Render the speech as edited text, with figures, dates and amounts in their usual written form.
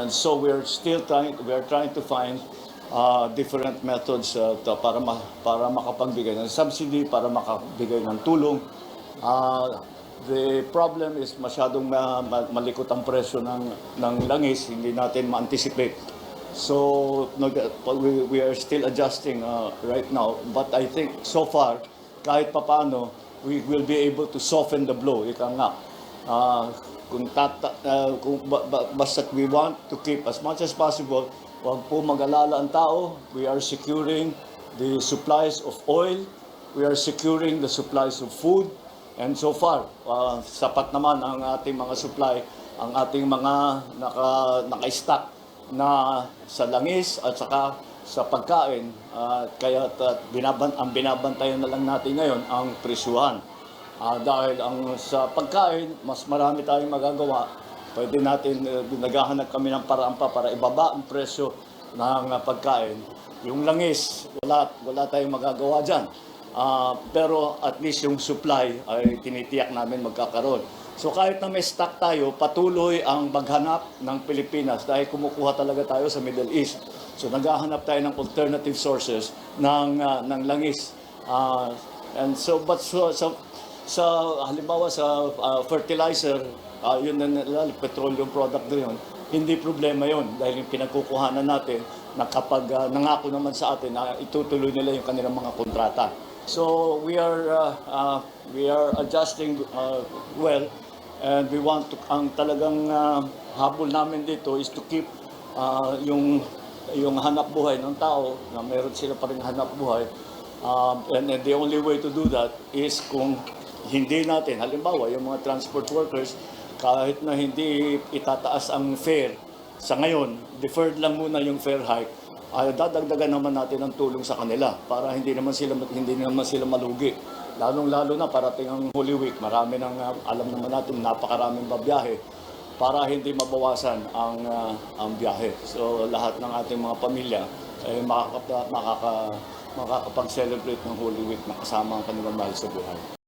So we are trying to find different methods para makapagbigay ng subsidy, para makabigay ng tulong. The problem is masyadong malikot ang presyo ng langis, hindi natin ma-anticipate. So we are still adjusting right now, but I think so far, kahit papaano, we will be able to soften the blow. Ika nga, basta't we want to keep as much as possible, huwag po mag-alala ang tao. We are securing the supplies of oil, we are securing the supplies of food, and so far, sapat naman ang ating mga supply, ang ating mga naka-stock na sa langis at saka sa pagkain. Kaya ang binabantayan na lang natin ngayon ang presyuhan. Dahil sa pagkain, mas marami tayong magagawa. Pwede natin, naghahanap kami ng paraan pa para ibaba ang presyo ng pagkain. Yung langis, wala tayong magagawa dyan. Pero at least yung supply ay tinitiyak namin magkakaroon. So kahit na may stock tayo, patuloy ang maghanap ng Pilipinas dahil kumukuha talaga tayo sa Middle East. So naghahanap tayo ng alternative sources ng langis. And so halimbawa sa fertilizer, yun na petroleum product na yun, hindi problema yun dahil yung pinagkukuhanan natin na kapag nangako naman sa atin na itutuloy nila yung kanilang mga kontrata. So we are adjusting well, and we want to, ang talagang habol namin dito is to keep yung hanap buhay ng tao, na meron sila pa rin hanap buhay. And the only way to do that is kung hindi natin, halimbawa yung mga transport workers, kahit na hindi itataas ang fare sa ngayon, deferred lang muna yung fare hike, dadagdagan naman natin ang tulong sa kanila para hindi naman sila malugi. Lalong-lalo na parating ang Holy Week, marami nang alam naman natin, napakaraming babiyahe para hindi mabawasan ang biyahe. So lahat ng ating mga pamilya ay makakapag-celebrate ng Holy Week na kasama ang kanilang mahal sa buhay.